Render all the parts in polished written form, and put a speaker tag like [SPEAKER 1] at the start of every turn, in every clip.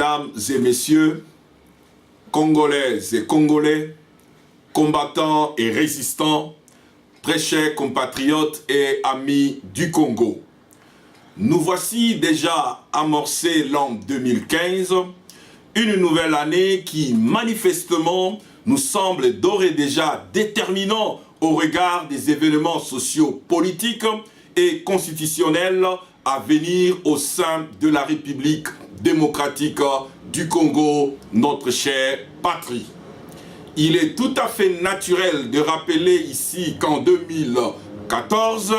[SPEAKER 1] Mesdames et messieurs, Congolaises et Congolais, combattants et résistants, très chers compatriotes et amis du Congo. Nous voici déjà amorcé l'an 2015, une nouvelle année qui manifestement nous semble d'ores et déjà déterminant au regard des événements sociaux-politiques et constitutionnels à venir au sein de la République démocratique du Congo, notre chère patrie. Il est tout à fait naturel de rappeler ici qu'en 2014,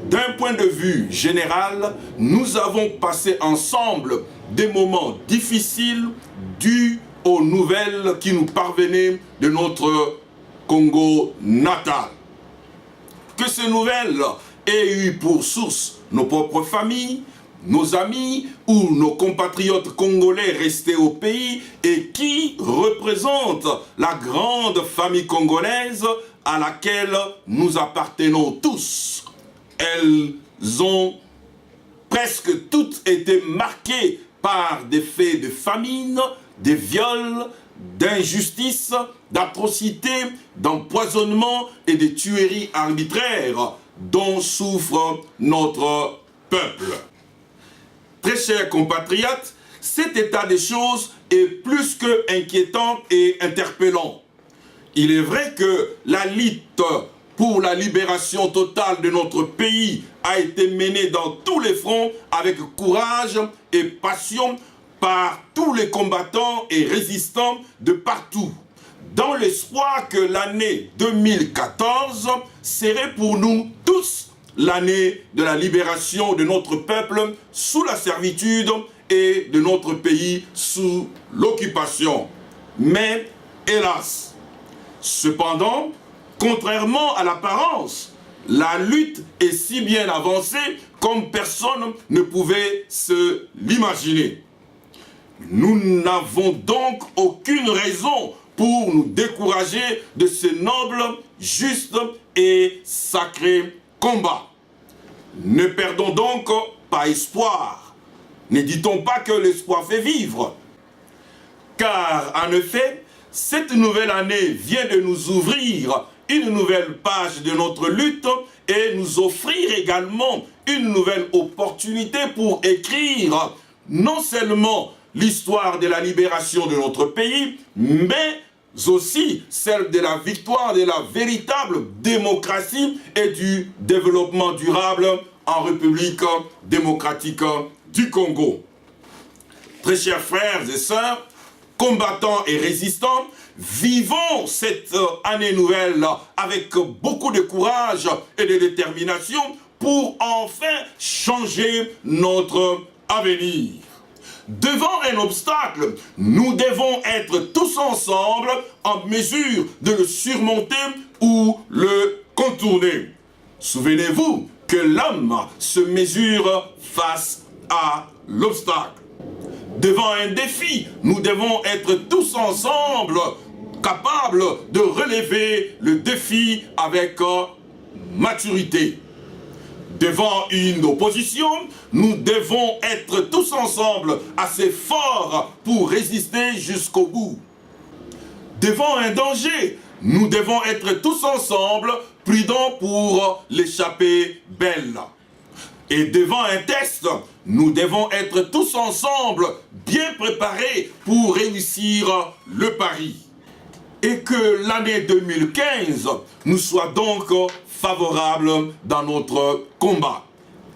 [SPEAKER 1] d'un point de vue général, nous avons passé ensemble des moments difficiles dus aux nouvelles qui nous parvenaient de notre Congo natal. Que ces nouvelles aient eu pour source nos propres familles, nos amis ou nos compatriotes congolais restés au pays et qui représentent la grande famille congolaise à laquelle nous appartenons tous. Elles ont presque toutes été marquées par des faits de famine, des viols, d'injustice, d'atrocités, d'empoisonnement et de tueries arbitraires dont souffre notre peuple. Très chers compatriotes, cet état des choses est plus que inquiétant et interpellant. Il est vrai que la lutte pour la libération totale de notre pays a été menée dans tous les fronts avec courage et passion par tous les combattants et résistants de partout, dans l'espoir que l'année 2014 serait pour nous tous l'année de la libération de notre peuple sous la servitude et de notre pays sous l'occupation. Mais, hélas, cependant, contrairement à l'apparence, la lutte est si bien avancée comme personne ne pouvait se l'imaginer. Nous n'avons donc aucune raison pour nous décourager de ce noble, juste et sacré combat. Ne perdons donc pas espoir. Ne dit-on pas que l'espoir fait vivre? Car, en effet, cette nouvelle année vient de nous ouvrir une nouvelle page de notre lutte et nous offrir également une nouvelle opportunité pour écrire non seulement l'histoire de la libération de notre pays, mais aussi celle de la victoire de la véritable démocratie et du développement durable en République démocratique du Congo. Très chers frères et sœurs, combattants et résistants, vivons cette année nouvelle avec beaucoup de courage et de détermination pour enfin changer notre avenir. Devant un obstacle, nous devons être tous ensemble en mesure de le surmonter ou le contourner. Souvenez-vous que l'homme se mesure face à l'obstacle. Devant un défi, nous devons être tous ensemble capables de relever le défi avec maturité. Devant une opposition, nous devons être tous ensemble assez forts pour résister jusqu'au bout. Devant un danger, nous devons être tous ensemble prudents pour l'échapper belle. Et devant un test, nous devons être tous ensemble bien préparés pour réussir le pari. Et que l'année 2015 nous soit donc favorable dans notre combat.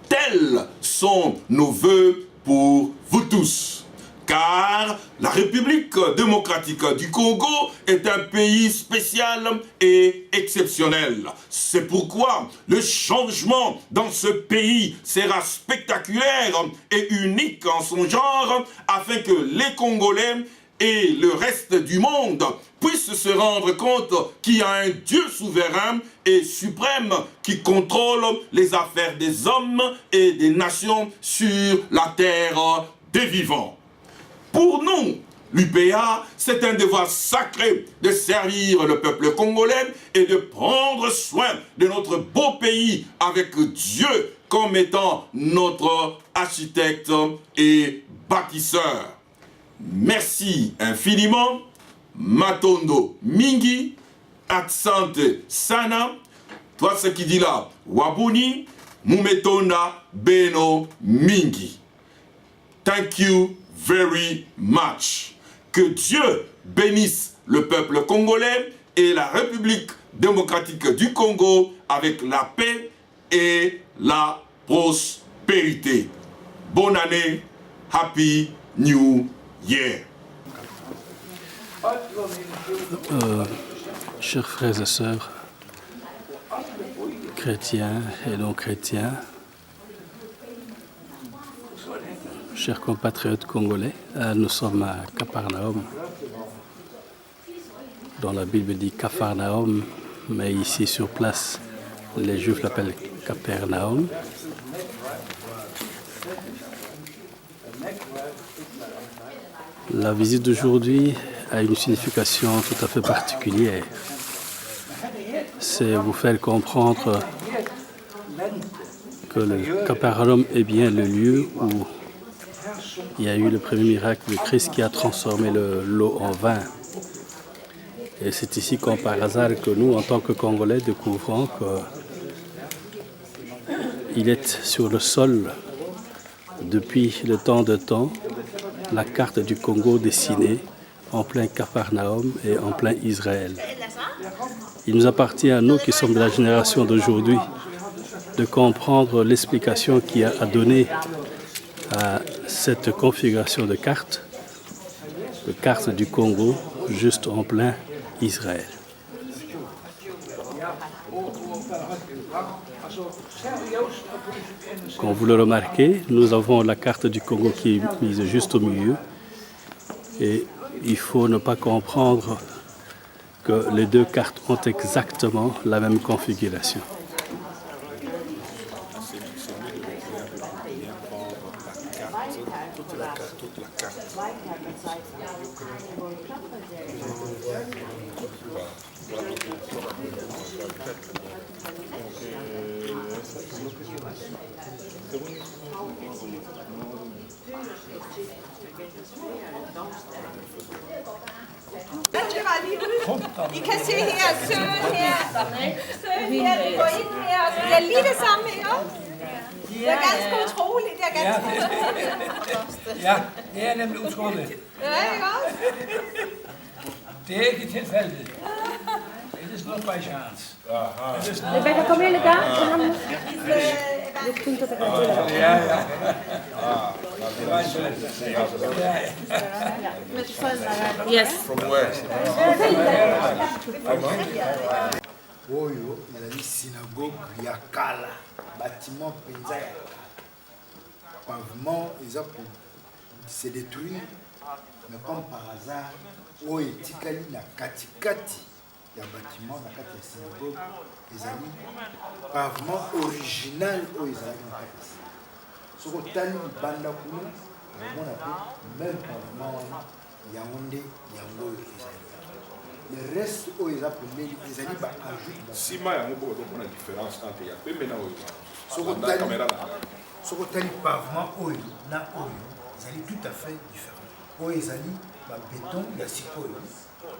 [SPEAKER 1] Tels sont nos vœux pour vous tous. Car la République démocratique du Congo est un pays spécial et exceptionnel. C'est pourquoi le changement dans ce pays sera spectaculaire et unique en son genre, afin que les Congolais et le reste du monde puissent se rendre compte qu'il y a un Dieu souverain et suprême qui contrôle les affaires des hommes et des nations sur la terre des vivants. Pour nous, l'UPA, c'est un devoir sacré de servir le peuple congolais et de prendre soin de notre beau pays avec Dieu comme étant notre architecte et bâtisseur. merci infiniment. Matondo mingi, Aksante sana. Toi ce qui dit là, Wabuni, Mumetonda beno mingi. Thank you very much. Que Dieu bénisse le peuple congolais et la République démocratique du Congo avec la paix et la prospérité. Bonne année, Happy New Year.
[SPEAKER 2] Chers frères et sœurs, chrétiens et non chrétiens, chers compatriotes congolais, nous sommes à Capharnaüm, dont la Bible dit Capharnaüm, mais ici sur place, les Juifs l'appellent Capernaum. La visite d'aujourd'hui a une signification tout à fait particulière. C'est vous faire comprendre que le Capernaum est bien le lieu où il y a eu le premier miracle de Christ qui a transformé l'eau en vin. Et c'est ici comme par hasard que nous, en tant que Congolais, découvrons qu'il est sur le sol, depuis le temps de temps, la carte du Congo dessinée en plein Capharnaüm et en plein Israël. Il nous appartient à nous qui sommes de la génération d'aujourd'hui de comprendre l'explication qui a donné à cette configuration de carte du Congo juste en plein Israël. Comme vous le remarquez, nous avons la carte du Congo qui est mise juste au milieu et il faut ne pas comprendre que les deux cartes ont exactement la même configuration.
[SPEAKER 3] I kan se her, Søren her, Søren her, vi går ind her, og det er lige det samme, ikke? Det er ganske utroligt, det er ganske utroligt.
[SPEAKER 4] Ja, det er nemlig utroligt.
[SPEAKER 3] Ja, ikke også?
[SPEAKER 4] Det er ikke tilfældigt. It is not by chance.
[SPEAKER 5] Rebecca, kom hele dag.
[SPEAKER 3] Yes.
[SPEAKER 1] From where?
[SPEAKER 6] Oyo ezali synagogue ya kala bâtiment penza ya pavement eza pour se détruire mais comme par hasard oyo etikali na katikati ya bâtiment na kati ya synagogue ezali pavement original oyo ezali na kati ya synagogue soki otali libanda kuna omona pe même pavement wana yango nde yango oyo ezali. Le reste où ils appellent les amis ajoute.
[SPEAKER 1] Si ma yango ko ko na différence entre ya pembe na oyo.
[SPEAKER 6] La caméra là. Ce que tu pavement oyo na oyo, ils allaient tout à fait différent. Oyo ils allaient ba béton ya sikoyo.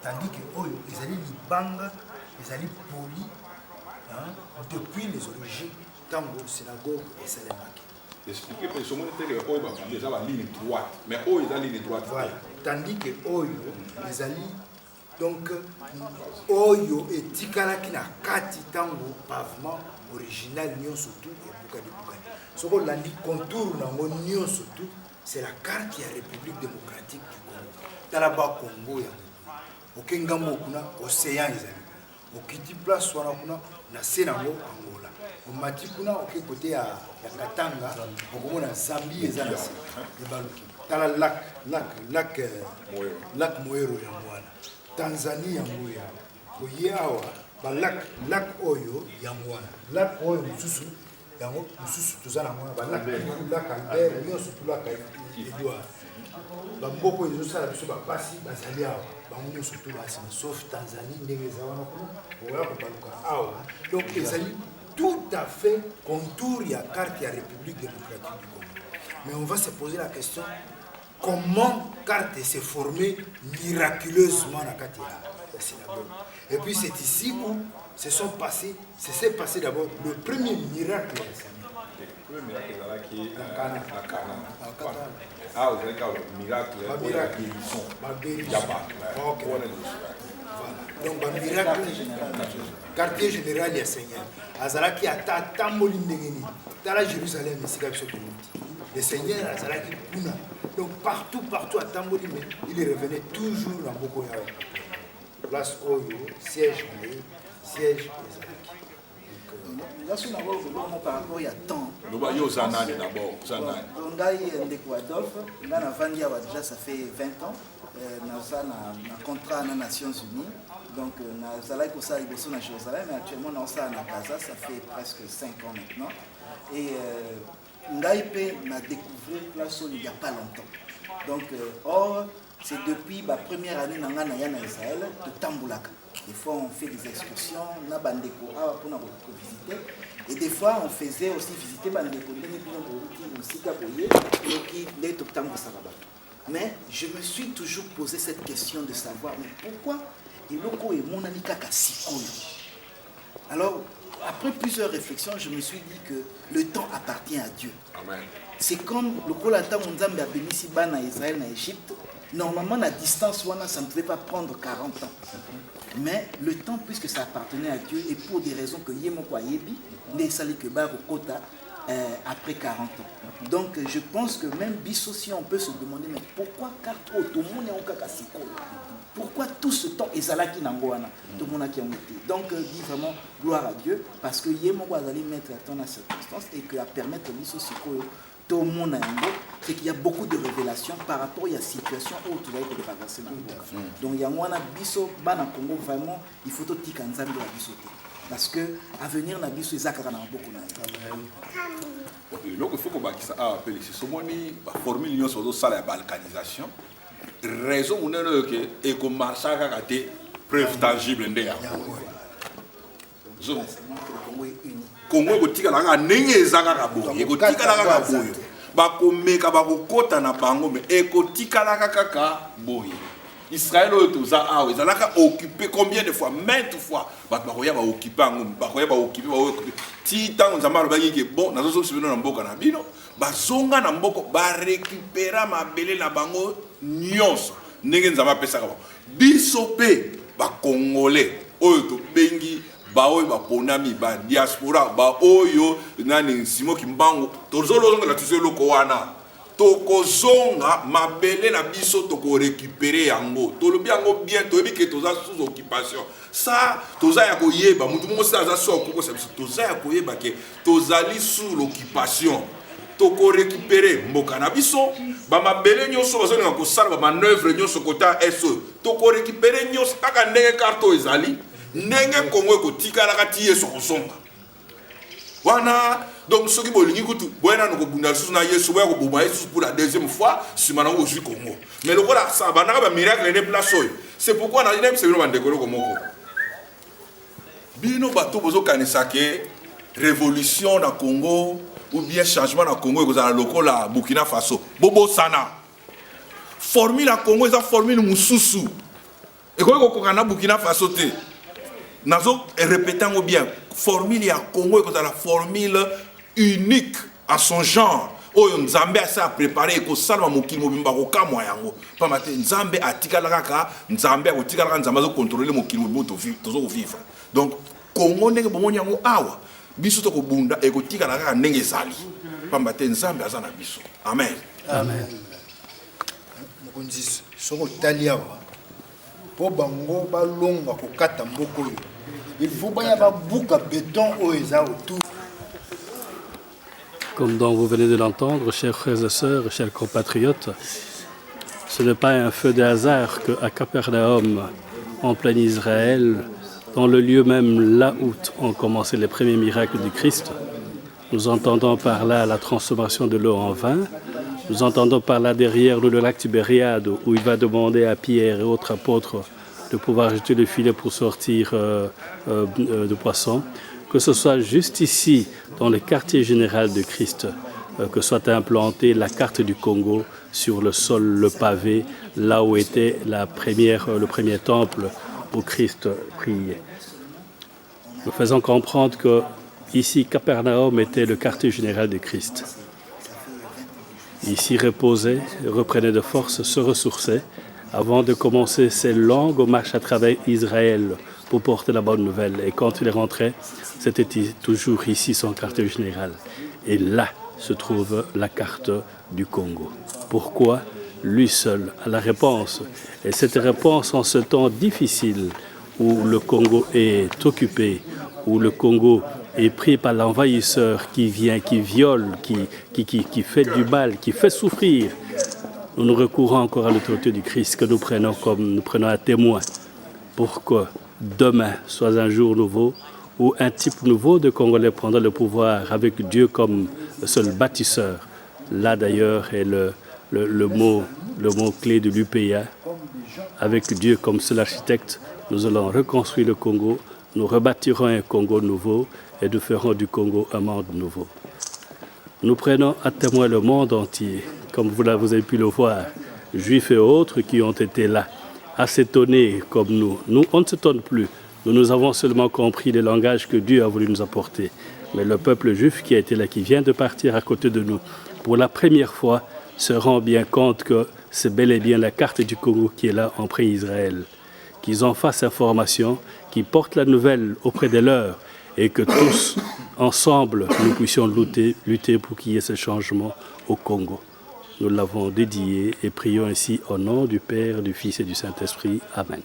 [SPEAKER 6] Tandis que oyo ils allaient libanga, ils allaient poli depuis les origines tango synagogue et salemaki.
[SPEAKER 1] Expliquer pour ce monde que oyo ba déjà la ligne droite, mais oyo ils ligne droite.
[SPEAKER 6] Voilà. Tandis que oyo ils allaient donc oyo etikalaki na kati tango pavement original nyonso tout ebukani bukani soko landi contour nango nyonso tout c'est la carte ya République démocratique du Congo tala ba Congo ya okengambo kuna océan ezali okiti place wana kuna na se nango Angola omati kuna oke côté ya Katanga okomona Zambie eza na se ebaluki tala lac Moero ya mwana Tanzanie yango ya oyawa ba lac oyo yango wana lac oyo mususu yango mususu tozana mwana ba lac Albert nyonso tula ka Edouard ba mboko ezo sala biso ba pasi bazali awa bango nyonso tula basi sauf Tanzanie ndenge ezawana ko oya ko baluka awa donc ezali tout à fait contour ya carte ya République démocratique du Congo. Mais on va se poser la question comment carte s'est formée miraculeusement dans la synagogue. Et puis c'est ici où s'est passé d'abord le premier miracle.
[SPEAKER 7] Le miracle qui est à Cana. Ah, vous avez un miracle, la guérison.
[SPEAKER 6] Donc, le miracle, quartier général, il y a Seigneur. Azalaki a tamboli ndengeni. Dans Jérusalem, le Seigneur Azalaki Puna. Donc, partout à tamboli, il revenait toujours dans Bokoya. Place Oyo, siège Azalaki.
[SPEAKER 8] Là, sur la voie, par rapport, il y a temps.
[SPEAKER 7] Nous voyons Zanane d'abord. Zanane.
[SPEAKER 8] Donc, Adolphe, là, déjà, ça fait 20 ans. Nous avons un contrat dans les Nations Unies. Donc, nous avons à Jérusalem, mais actuellement, nous sommes à Gaza, ça fait presque 5 ans maintenant. Et nous avons découvert place il n'y a pas longtemps. Donc, or, c'est depuis la première année dans Israël de Tamboulaka. Des fois, on fait des excursions, on a Bandeko pour nous visiter. Et des fois, on faisait aussi visiter Bandeko, mais je me suis toujours posé cette question de savoir, mais pourquoi Eloko et mon ami Kaka Sikoyo? Alors, après plusieurs réflexions, je me suis dit que le temps appartient à Dieu.
[SPEAKER 7] Amen.
[SPEAKER 8] C'est comme le Kolata Monzambe a béni si bas en Israël, en Égypte. Normalement, la distance, ça ne pouvait pas prendre 40 ans. Mais le temps, puisque ça appartenait à Dieu, et pour des raisons que Yemoko Ayebi, n'est sali que Barokota après 40 ans. Donc, je pense que même Bisso, si on peut se demander, mais pourquoi Karto, tout le monde est en Kakasiko? Pourquoi tout ce temps est Zalaki Nangoana? Tout le monde qui a été. Donc, dit vraiment gloire à Dieu, parce que Yemoko allait mettre à temps à circonstance et que à permettre Bisso Siko. Tout le monde c'est qu'il y a beaucoup de révélations par rapport à la situation où tu vas être traversé dans le monde. Donc il y a un biso bana Congo vraiment il faut tout tirer ensemble la biso parce que à venir na biso ezakara na beaucoup na.
[SPEAKER 7] Donc il faut que ça appelle ici ce moni formule union sur ça la balkanisation raison on est que et comme marcha raté preuve tangible ndea. Congo kotika la ndenge ezaka boye kotika la boye bakomeka bakokota na bango mais ekotika la kaka boye Israël otoza awe zalaka occupé combien de fois maintes fois bakoya ba occuper ngo bakoya ba occuper ti tango nzamalo baki bon nazo subino na mboka na bino bazonga na mboko ba récupérer mabele na bango nyonso ndenge nzama pesa ka biso pe ba congolais oyo to bengi ba oyo ba ponami ba diaspora ba oyo nani simo kimbango tozolozonga la tuzelo ko wana tokozonga mabele na biso toko récupérer yango tolobi yango bien toyebi ke toza sous occupation ça toza ya koyeba mutu mo sa za so ko biso toza ya koyeba ke tozali sous l'occupation toko récupérer mboka na biso ba mabele nyonso bazonga ko sala ba manœuvre nyonso kota SO toko récupérer nyonso kaka ndenge karto ezali ndenge Kongo ko tikala kati yeso kosonga wana donc ceux qui bolingi kutu boyena no ko bunda susu na yesu boya ko boma yesu pour la deuxième fois simana ko ju Congo mais le kola ça bana ba miracle ne place oyo c'est pourquoi na nem c'est vraiment décoller comme moko bino bato bozo kanisa ke révolution na Congo ou bien changement na Congo ko za lokola Burkina Faso bobo sana formule na Congo eza formule mususu et ko kokana Burkina Faso te nazo répétant bien formule ya Congo est la formule unique à son genre oyo nzambe a préparé ko salma mokili mobimba ko kamwa yango pa mate nzambe atikala kaka nzambe akotikala kaka nzambe zo contrôler mokili mobimba tozo ko vivre donc Congo ndenge bomoni yango awa biso to ko bunda e ko tikala kaka ndenge ezali pa mate nzambe azana biso amen
[SPEAKER 2] amen
[SPEAKER 6] mokonzi soko taliawa po bango balonga ko kata mboko yo il faut pas y avoir beaucoup de béton au autour.
[SPEAKER 2] Comme donc vous venez de l'entendre, chers frères et sœurs, chers compatriotes, ce n'est pas un feu de hasard qu'à Capernaum, en plein Israël, dans le lieu même là où ont commencé les premiers miracles du Christ, nous entendons par là la transformation de l'eau en vin, nous entendons par là derrière nous le lac Tibériade où il va demander à Pierre et autres apôtres de pouvoir jeter le filet pour sortir de poissons, que ce soit juste ici, dans le quartier général de Christ, que soit implantée la carte du Congo sur le sol, le pavé, là où était le premier temple où Christ priait. Nous faisons comprendre que ici, Capernaum était le quartier général de Christ. Ici, reposait, reprenait de force, se ressourçait, avant de commencer ses longues marches à travers Israël pour porter la bonne nouvelle. Et quand il rentrait, c'était toujours ici son quartier général. Et là se trouve la carte du Congo. Pourquoi? Lui seul a la réponse. Et cette réponse en ce temps difficile où le Congo est occupé, où le Congo est pris par l'envahisseur qui vient, qui viole, qui fait du mal, qui fait souffrir, nous recourons encore à l'autorité du Christ que nous prenons à témoin pour que demain soit un jour nouveau où un type nouveau de Congolais prendra le pouvoir avec Dieu comme le seul bâtisseur. Là d'ailleurs est le mot clé de l'UPA. Avec Dieu comme seul architecte, nous allons reconstruire le Congo, nous rebâtirons un Congo nouveau et nous ferons du Congo un monde nouveau. Nous prenons à témoin le monde entier, comme vous avez pu le voir, juifs et autres qui ont été là, à s'étonner comme nous. Nous, on ne s'étonne plus. Nous avons seulement compris le langage que Dieu a voulu nous apporter. Mais le peuple juif qui a été là, qui vient de partir à côté de nous, pour la première fois, se rend bien compte que c'est bel et bien la carte du Congo qui est là en pré-Israël. Qu'ils en fassent information, qu'ils portent la nouvelle auprès des leurs et que tous, ensemble, nous puissions lutter pour qu'il y ait ce changement au Congo. Nous l'avons dédié et prions ainsi au nom du Père, du Fils et du Saint-Esprit. Amen.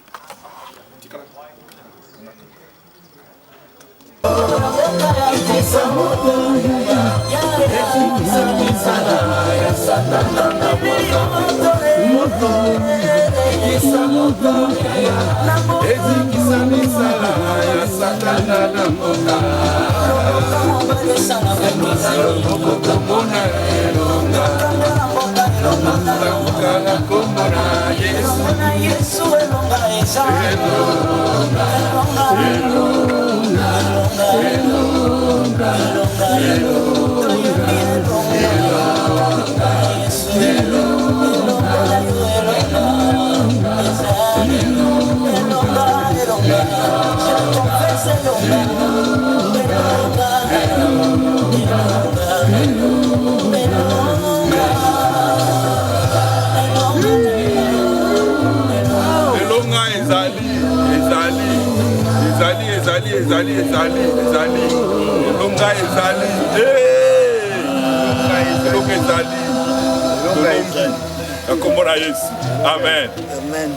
[SPEAKER 7] Amen.